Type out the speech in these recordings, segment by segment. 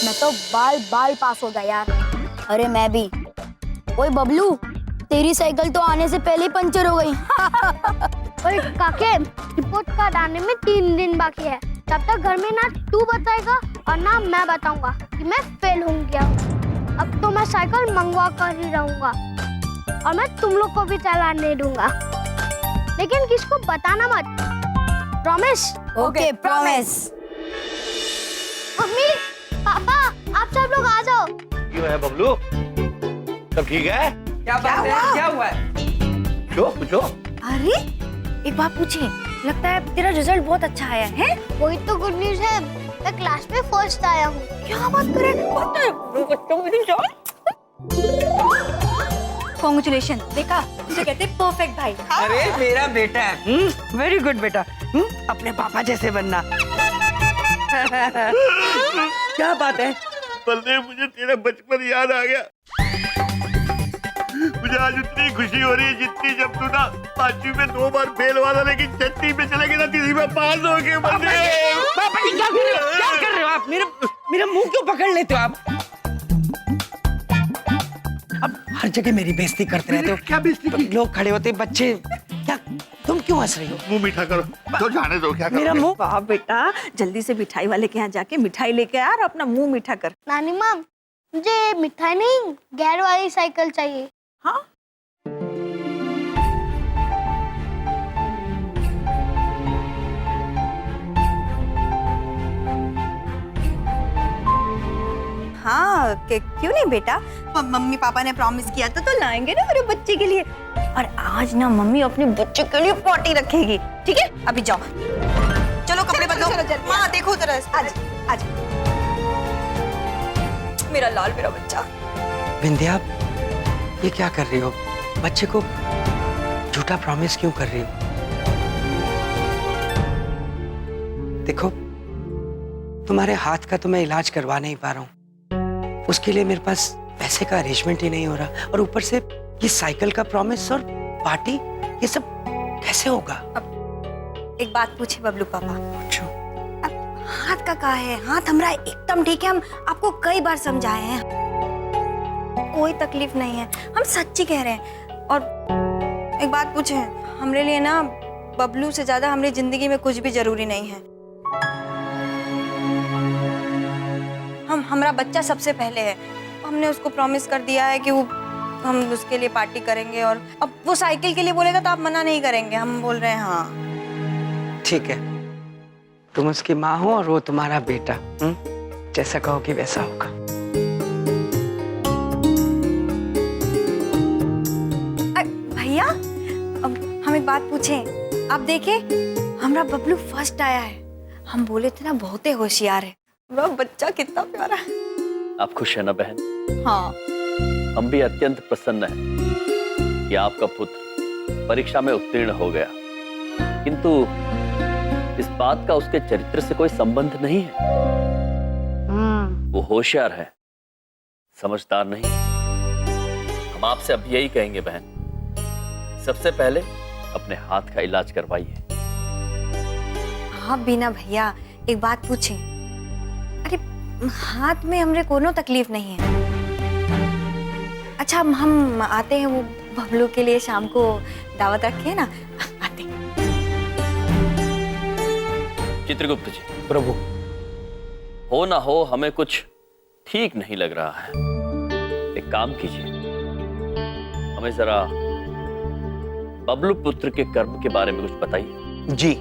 मैं तो बाल बाल पास हो गया यार। अरे मैं भी। ओए बबलू, तेरी साइकिल तो आने से पहले ही पंचर हो गई। ओए काके, रिपोर्ट कार्ड आने में 3 दिन बाकी है। तब तक घर में ना तू बताएगा और ना मैं बताऊंगा कि मैं फेल हो गया हूँ। अब तो मैं साइकिल मंगवा कर ही रहूंगा और मैं तुम लोग को भी चलाने नहीं दूंगा, लेकिन किसको बताना मत। प्रॉमिस? Okay promise. मम्मी, पापा, आप सब लोग आ जाओ। क्यों है बबलू, सब ठीक है? क्या बात है? क्या हुआ है? पूछो। अरे एक बात पूछे, लगता है तेरा रिजल्ट बहुत अच्छा आया है। वही तो गुड न्यूज है, मैं क्लास में फर्स्ट आया हूँ। क्या बात कर रहे कांग्रेचुलेशन। देखा, उसे कहते परफेक्ट भाई। अरे मेरा बेटा है, वेरी गुड बेटा। अपने पापा जैसे बनना। क्या बात है? बलदेव, मुझे तेरा बचपन याद आ गया। मुझे आज उतनी खुशी हो रही है जितनी जब तू ना 5वीं में 2 बार फेल हुआ था, लेकिन 6वीं में चले गए ना 3वीं में पास हो गए। बलदेव पापा जी क्या कर रहे हो? क्या कर रहे हो आप? मेरा मुंह क्यों पकड़ लेते हो आप? अब हर जगह मेरी बेइज्जती करते रहते हो। क्या बेइज्जती? लोग खड़े होते, बच्चे। क्या तुम क्यों हंस रही हो? मुंह मीठा करो तो जाने दो। क्या मेरा मुंह? वाह बेटा, जल्दी से मिठाई वाले के यहाँ जाके मिठाई लेके आ और अपना मुंह मीठा कर। नानी माँ, मुझे मिठाई नहीं, गेयर वाली साइकिल चाहिए। हाँ, हाँ क्यों नहीं बेटा, मम्मी पापा ने प्रॉमिस किया था तो लाएंगे ना मेरे बच्चे के लिए। और आज ना मम्मी अपने बच्चे के लिए पार्टी रखेगी। ठीक है, अभी जाओ, चलो कपड़े बदलो। माँ देखो जरा, आज आज मेरा लाल, मेरा बच्चा। विंध्या, ये क्या कर रही हो? बच्चे को झूठा प्रॉमिस क्यों कर रही हो? देखो, तुम्हारे हाथ का तो मैं इलाज करवा नहीं पा रहा हूँ, उसके लिए मेरे पास पैसे का अरेंजमेंट ही नहीं हो रहा, और ऊपर से ये साइकिल का प्रॉमिस और पार्टी, ये सब कैसे होगा? अब एक बात पूछे बबलू पापा। पूछो। हाथ का कहा है? हाथ हमारा एकदम ठीक है, हम आपको कई बार समझाए हैं, कोई तकलीफ नहीं है, हम सच्ची कह रहे हैं। और एक बात पूछे, हमरे लिए ना बबलू से ज्यादा हमारी जिंदगी में कुछ भी जरूरी नहीं है। हमारा बच्चा सबसे पहले है। हमने उसको प्रॉमिस कर दिया है कि हम उसके लिए पार्टी करेंगे, और अब वो साइकिल के लिए बोलेगा तो आप मना नहीं करेंगे। हम बोल रहे हैं हाँ। ठीक है, तुम उसकी माँ हो और वो तुम्हारा बेटा। जैसा कहोगे वैसा होगा। भैया, अब हम एक बात पूछें। आप देखे, हमारा बबलू फर्स्ट आया है। हम बोले थे ना बहुत ही होशियार है। वह बच्चा कितना प्यारा है। आप खुश है ना बहन? हाँ, हम भी अत्यंत प्रसन्न हैं कि आपका पुत्र परीक्षा में उत्तीर्ण हो गया, किंतु इस बात का उसके चरित्र से कोई संबंध नहीं है। वो होशियार है, समझदार नहीं। हम आपसे अब यही कहेंगे बहन, सबसे पहले अपने हाथ का इलाज करवाइए। हाँ बीना भैया, एक बात पूछें। अरे हाथ में हमरे कोनो तकलीफ नहीं है। अच्छा, हम आते हैं, वो बबलू के लिए शाम को दावत रखे है ना, आते हैं। चित्रगुप्त जी, प्रभु। हो ना हो हमें कुछ ठीक नहीं लग रहा है। एक काम कीजिए, हमें जरा बबलू पुत्र के कर्म के बारे में कुछ बताइए। जी।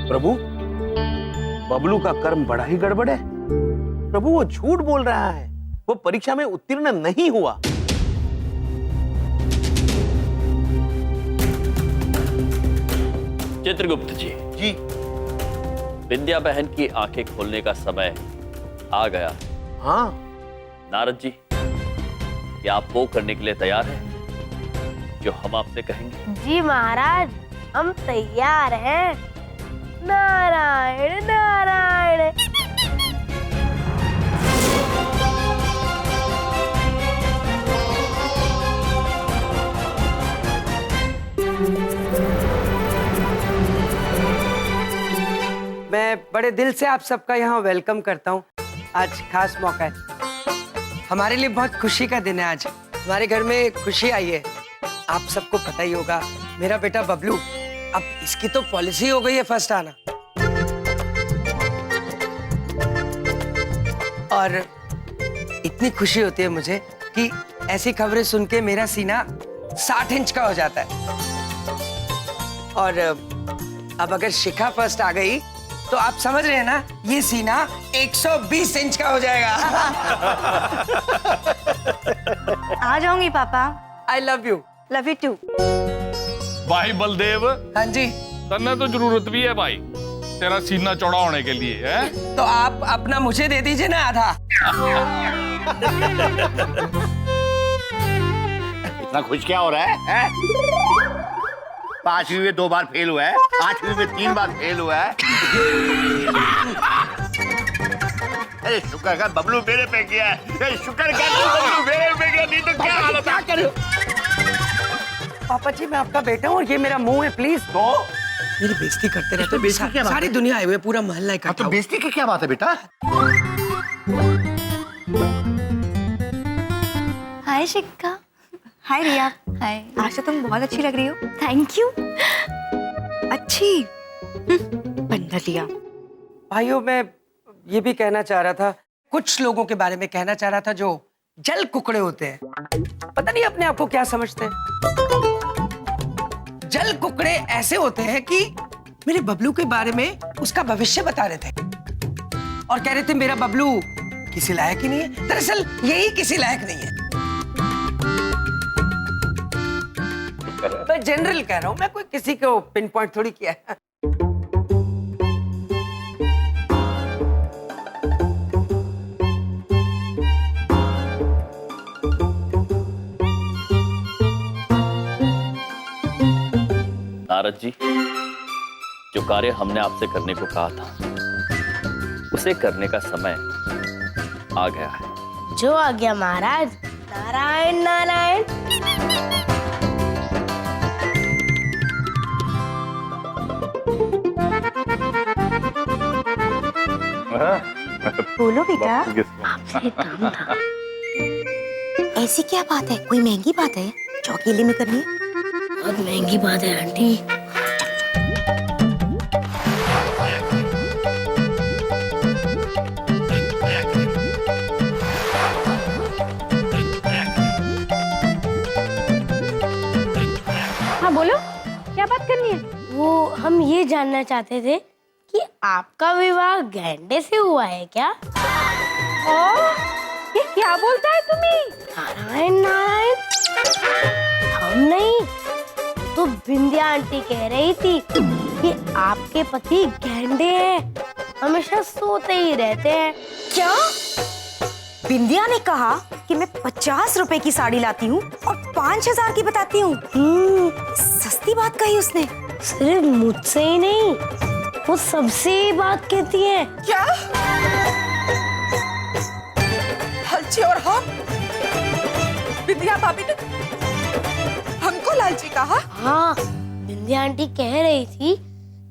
प्रभु, बबलू का कर्म बड़ा ही गड़बड़ है। प्रभु, वो झूठ बोल रहा है, वो परीक्षा में उत्तीर्ण नहीं हुआ। चित्रगुप्त जी, विद्या बहन की आंखें खोलने का समय आ गया। हाँ। नारद जी, क्या आप वो करने के लिए तैयार हैं जो हम आपसे कहेंगे? जी महाराज, हम तैयार हैं। नारायण नारायण। मैं बड़े दिल से आप सबका यहाँ वेलकम करता हूँ। आज खास मौका है, हमारे लिए बहुत खुशी का दिन है। आज हमारे घर में खुशी आई है। आप सबको पता ही होगा, मेरा बेटा बबलू, अब इसकी तो पॉलिसी हो गई है फर्स्ट आना। और इतनी खुशी होती है मुझे कि ऐसी खबरें सुन के मेरा सीना 60 इंच का हो जाता है। और अब अगर शिखा फर्स्ट आ गई तो आप समझ रहे हैं ना, ये सीना 120 इंच का हो जाएगा। आ जाऊंगी पापा। I love you. Love you too. भाई बलदेव, हाँ जी। तन्ने तो जरूरत भी है भाई तेरा सीना चौड़ा होने के लिए, है? तो आप अपना मुझे दे दीजिए ना आधा। इतना खुश क्या हो रहा है? 5वीं में 2 बार फेल हुआ है, 8वीं में 3 बार फेल हुआ है। अरे शुक्र कर बबलू मेरे पे गया है। अरे शुक्र कर बबलू मेरे पे गया, नहीं तो क्या हालत है। पापा जी, मैं आपका बेटा हूँ और ये मेरा मुंह है, प्लीज। तो मेरी बेइज्जती करते रहते हो। बेइज्जती क्या बात है? सारी दुनिया आए हुए, पूरा मोहल्ला इकट्ठा तो हुआ। बेइज्जती की क्या बात है बेटा? हाय शिक्का। हाय रिया। हाय। आज तो तुम बहुत अच्छी लग रही हो। Thank you. अच्छी बंदा लिया। भाइयों, मैं ये भी कहना चाह रहा था, कुछ लोगों के बारे में कहना चाह रहा था जो जल कुकड़े होते हैं। पता नहीं अपने आप को क्या समझते हैं। जल कुकड़े ऐसे होते हैं कि मेरे बबलू के बारे में उसका भविष्य बता रहे थे और कह रहे थे मेरा बबलू किसी लायक ही नहीं है। दरअसल यही किसी लायक नहीं है। मैं जनरल कह रहा हूं, मैं कोई किसी को पिन पॉइंट थोड़ी किया है। नारद जी, जो कार्य हमने आपसे करने को कहा था उसे करने का समय आ गया है। जो आ गया महाराज। नारायण नारायण। बोलो बेटा। आपसे एक काम था। ऐसी क्या बात है? कोई महंगी बात है जो अकेले में करनी है? बहुत महंगी बात है आंटी। हाँ बोलो, क्या बात करनी है? वो हम ये जानना चाहते थे कि आपका विवाह गैंडे से हुआ है क्या? ये क्या बोलता है तुम्हें? नारायण नारायण। हम नहीं, तो बिंदिया आंटी कह रही थी कि आपके पति गैंडे हैं, हमेशा सोते ही रहते हैं। क्या? बिंदिया ने कहा कि मैं 50 रुपए की साड़ी लाती हूँ और 5000 की बताती हूँ। सस्ती बात कही उसने। सिर्फ मुझसे ही नहीं, वो सबसे ही बात कहती है। क्या? हलची और हम? बिंदिया भाभी ने हमको लालची कहा? हाँ, बिंदिया आंटी कह रही थी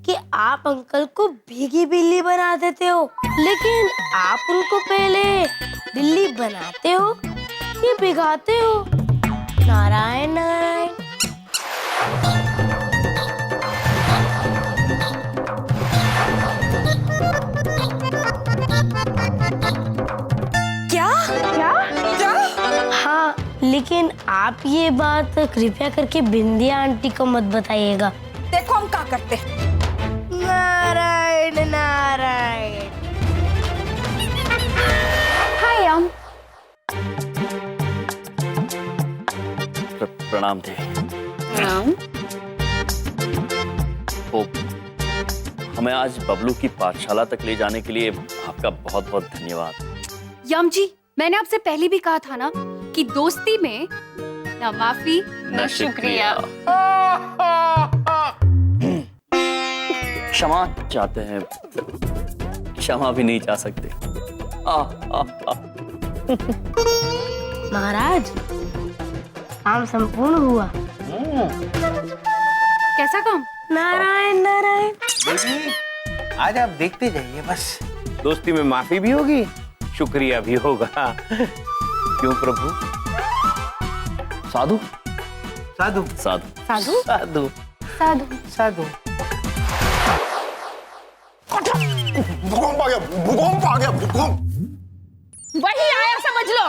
कि आप अंकल को भीगी बिल्ली बना देते हो, लेकिन आप उनको पहले बिल्ली बनाते हो कि भिगाते हो? नारायण नारायण। क्या? क्या? हाँ, लेकिन आप ये बात कृपया करके बिंदिया आंटी को मत बताइएगा। देखो हम क्या करते हैं। नारायण नारायण। हाय अम। प्रणाम थे। तो हमें आज बबलू की पाठशाला तक ले जाने के लिए आपका बहुत बहुत धन्यवाद। यम जी, मैंने आपसे पहले भी कहा था ना कि दोस्ती में ना माफी ना शुक्रिया। क्षमा चाहते हैं, क्षमा भी नहीं चाह सकते। महाराज, काम संपूर्ण हुआ। कैसा काम? नारायण नारायण। आज आप देखते जाइए, बस दोस्ती में माफी भी होगी, शुक्रिया भी होगा। क्यों प्रभु? साधु साधु साधु साधु साधु साधु साधु। भूकंप आ गया, भूकंप आ गया, भूकंप। वही आया समझ लो।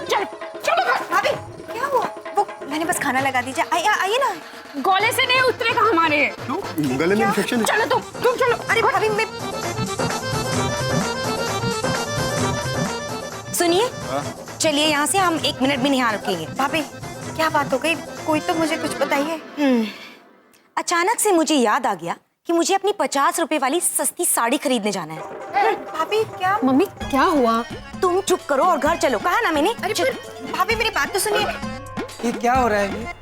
चल चलो घर। भाभी क्या हुआ? वो मैंने बस खाना लगा दीजिए, आइए ना। गोले से नहीं उतरेगा हमारे। गले में इंफेक्शन है। चलो तुम चलो। अरे भाभी मैं सुनिए, चलिए यहाँ से, हम 1 मिनट भी नहीं यहाँ रुकेंगे। भाभी क्या बात हो गई? कोई तो मुझे कुछ बताइए। अचानक से मुझे याद आ गया कि मुझे अपनी 50 रुपए वाली सस्ती साड़ी खरीदने जाना है। भाभी क्या? मम्मी क्या हुआ? तुम चुप करो और घर चलो, कहा ना मैंने। अरे भाभी मेरी बात तो सुनिए। ये क्या हो रहा है?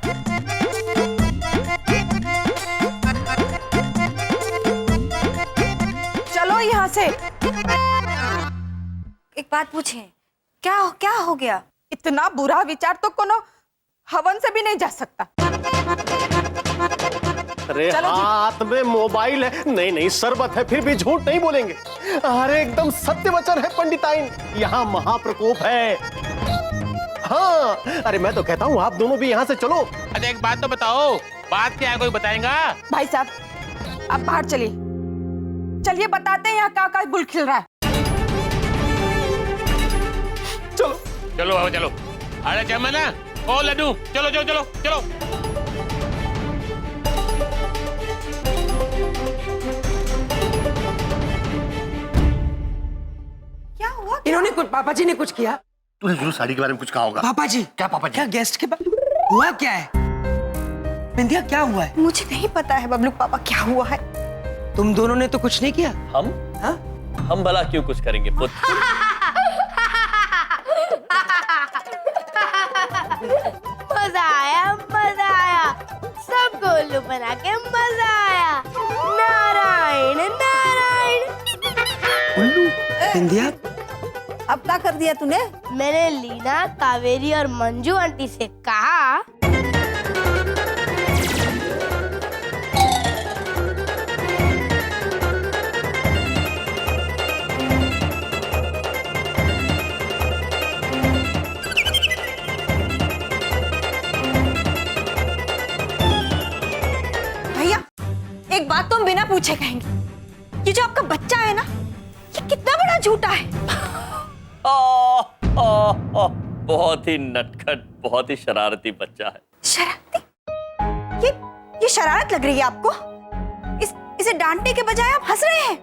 चलो यहाँ से। एक बात पूछें, क्या हो गया? इतना बुरा विचार तो कोनो हवन से भी नहीं जा सकता। अरे हाथ में मोबाइल है, नहीं शरबत है, फिर भी झूठ नहीं बोलेंगे। अरे एकदम सत्य वचन है पंडिताइन, यहाँ महाप्रकोप है। हाँ, अरे मैं तो कहता हूँ आप दोनों भी यहाँ से चलो। अरे एक बात तो बताओ, बात क्या है, कोई बताएगा? भाई साहब आप बाहर चलिए, चलिए बताते हैं यहाँ का गुल खिल रहा है। चलो चलो बाबा चलो। अरे जमाना, ओ लड्डू, चलो चलो चलो चलो। क्या हुआ? इन्होंने कुछ, पापा जी ने कुछ किया? तूने जरूर साड़ी के बारे में कुछ कहा होगा। पापा जी क्या पापा जी? क्या गेस्ट के हुआ क्या है? बिंदिया क्या हुआ है? मुझे नहीं पता है बबलू पापा, क्या हुआ है? तुम दोनों ने तो कुछ नहीं किया। हम हम भला क्यों कुछ करेंगे पुत्र? मजा आया, सबको उल्लू बना के मजा आया। नारायण नारायण। उल्लू? बिंदिया अब क्या कर दिया तूने? मैंने लीना, कावेरी और मंजू आंटी से कहा भैया एक बात तो हम बिना पूछे कहेंगे, ये जो आपका बच्चा है ना, ये कितना बड़ा झूठा है। बहुत ही नटखट, बहुत ही शरारती बच्चा है। शरारती? ये शरारत लग रही है आपको? इसे डांटने के बजाय आप हंस रहे हैं।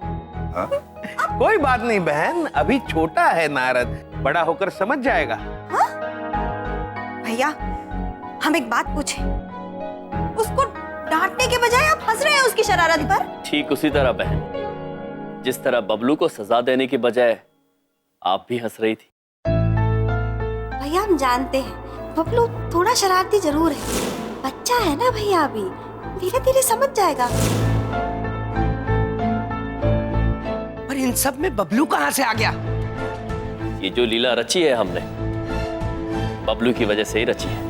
कोई बात नहीं बहन, अभी छोटा है नारद, बड़ा होकर समझ जाएगा। भैया हम एक बात पूछे, उसको डांटने के बजाय आप हंस रहे हैं उसकी शरारत पर। ठीक उसी तरह बहन, जिस तरह बबलू को सजा देने के बजाय आप भी हंस रही थी। भैया हम जानते हैं बबलू थोड़ा शरारती जरूर है, बच्चा है ना भैया, अभी धीरे धीरे समझ जाएगा। और इन सब में बबलू कहाँ से आ गया? ये जो लीला रची है हमने, बबलू की वजह से ही रची है।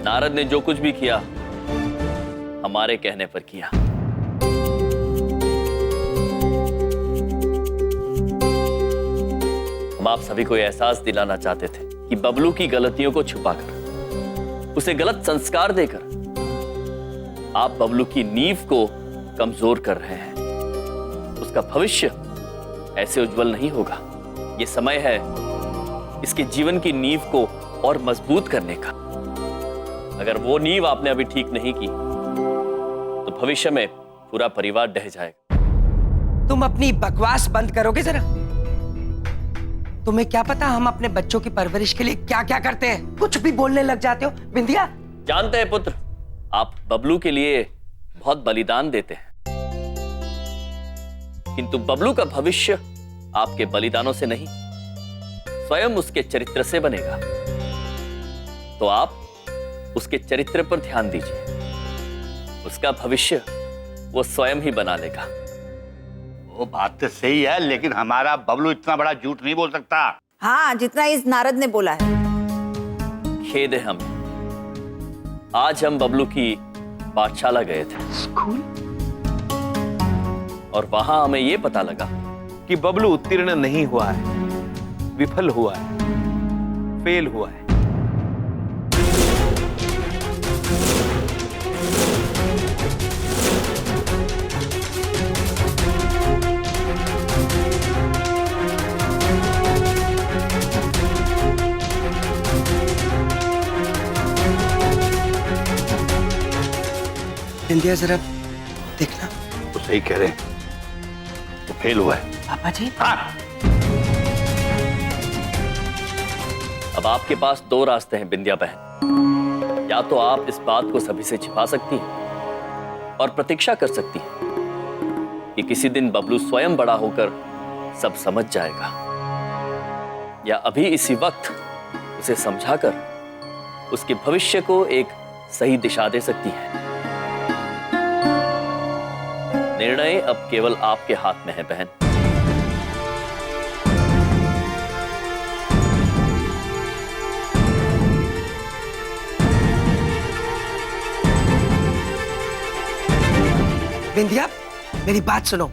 नारद ने जो कुछ भी किया हमारे कहने पर किया। हम आप सभी को एहसास दिलाना चाहते थे कि बबलू की गलतियों को छुपाकर, उसे गलत संस्कार देकर आप बबलू की नींव को कमजोर कर रहे हैं। उसका भविष्य ऐसे उज्जवल नहीं होगा। ये समय है इसके जीवन की नींव को और मजबूत करने का। अगर वो नींव आपने अभी ठीक नहीं की तो भविष्य में पूरा परिवार ढह जाएगा। तुम अपनी बकवास बंद करोगे जरा? तुम्हें क्या पता हम अपने बच्चों की परवरिश के लिए क्या क्या करते हैं? कुछ भी बोलने लग जाते हो। बिंदिया जानते हैं पुत्र, आप बबलू के लिए बहुत बलिदान देते हैं, किंतु बबलू का भविष्य आपके बलिदानों से नहीं, स्वयं उसके चरित्र से बनेगा। तो आप उसके चरित्र पर ध्यान दीजिए। उसका भविष्य वो स्वयं ही बना लेगा। वो बात तो सही है, लेकिन हमारा बबलू इतना बड़ा झूठ नहीं बोल सकता। हाँ, जितना इस नारद ने बोला है। खेद है हमें, आज हम बबलू की पाठशाला गए थे। स्कूल? और वहां हमें ये पता लगा कि बबलू उत्तीर्ण नहीं हुआ है, विफल हुआ है, फेल हुआ है। बिंदिया जरा देखना। तो सही कह रहे हैं, वो फेल हुआ है। पापा जी। हाँ। अब आपके पास दो रास्ते हैं बिंदिया बहन। या तो आप इस बात को सभी से छिपा सकती हैं और प्रतीक्षा कर सकती हैं कि किसी दिन बबलू स्वयं बड़ा होकर सब समझ जाएगा, या अभी इसी वक्त उसे समझाकर उसके भविष्य को एक सही दिशा दे सकती है। निर्णय अब केवल आपके हाथ में है बहन। बिंदिया, मेरी बात सुनो।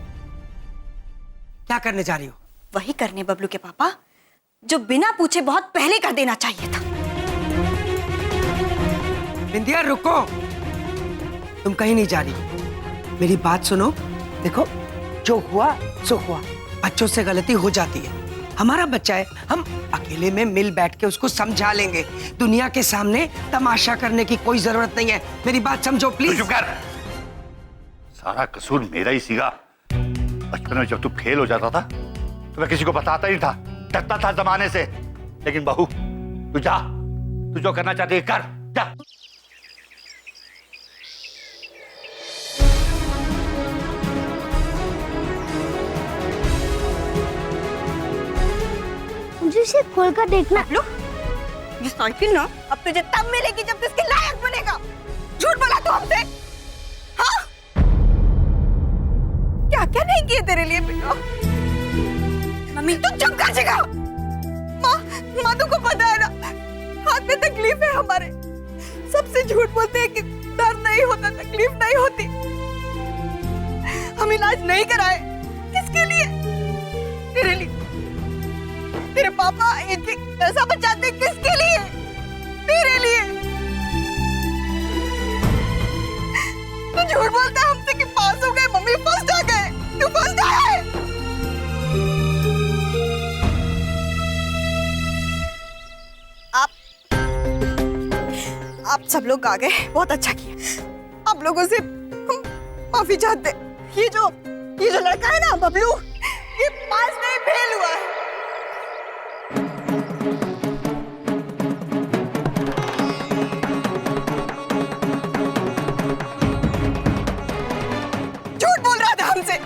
क्या करने जा रही हो? वही करने बबलू के पापा जो बिना पूछे बहुत पहले कर देना चाहिए था। बिंदिया रुको, तुम कहीं नहीं जा रही। मेरी बात सुनो। देखो, जो हुआ सो हुआ। बच्चों से गलती हो जाती है, हमारा बच्चा है, हम अकेले में मिल बैठ के उसको समझा लेंगे। दुनिया के सामने तमाशा करने की कोई जरूरत नहीं है। मेरी बात समझो प्लीज। चुप कर। सारा कसूर मेरा ही सीगा। बचपन में जब तू फेल हो जाता था तो मैं किसी को बताता ही था, डरता था जमाने से। लेकिन बहू, तू जा, तू जो करना चाहती है कर, जा। मुझे इसे खोल कर देखना। बबलू, ये साइकिल ना अब तुझे तब मिलेगी जब तू इसके लायक बनेगा। झूठ बोला तू हमसे? हाँ? क्या क्या नहीं किए तेरे लिए बेटा? मम्मी तू चुप कर जगह। माँ तुमको पता है ना, हाथ में तकलीफ है हमारे। सबसे झूठ बोलते हैं कि दर्द नहीं होता, तकलीफ नहीं होती। हम इलाज नहीं कराए, किसके लिए? तेरे लिए। तेरे पापा एक पैसा बचाते किसके लिए? तेरे लिए। तू झूठ बोलता है हमसे कि पास हो गए, मम्मी फर्स्ट आ गए। तू फर्स्ट आया है। आप सब लोग आ गए, बहुत अच्छा किया। आप लोगों से हम माफी चाहते। ये जो लड़का है ना बबलू, ये पास नहीं फेल हुआ है। झूठ बोल रहा था हमसे।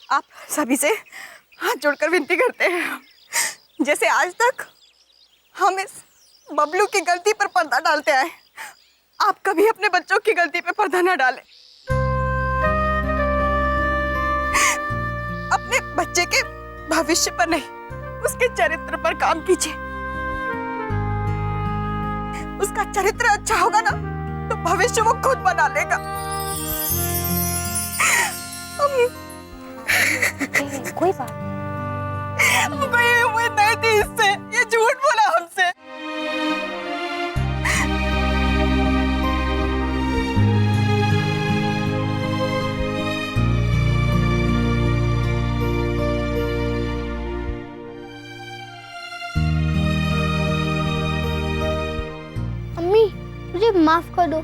आप सभी से हाथ जोड़कर विनती करते हैं, जैसे आज तक हम इस बबलू की गलती पर पर्दा डालते आए, आप कभी अपने बच्चों की गलती पर पर्दा ना डालें। अपने बच्चे के भविष्य पर नहीं, उसके चरित्र पर काम कीजिए। उसका चरित्र अच्छा होगा ना तो भविष्य वो खुद बना लेगा। कोई बात मुझे ये उम्मीद नहीं थी इससे। ये झूठ बोला हमसे। अम्मी, मुझे माफ कर दो।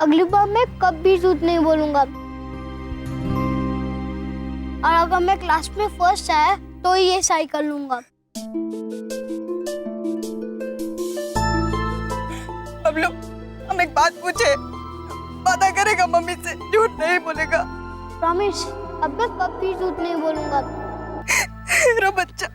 अगली बार मैं कभी झूठ नहीं बोलूंगा। और अगर मैं क्लास में फर्स्ट आया तो ये साइकिल लूंगा। बबलू, हम एक बात पूछे, वादा करेगा मम्मी से, झूठ नहीं बोलेगा? प्रॉमिस, अब मैं कभी झूठ नहीं बोलूंगा। मेरा बच्चा।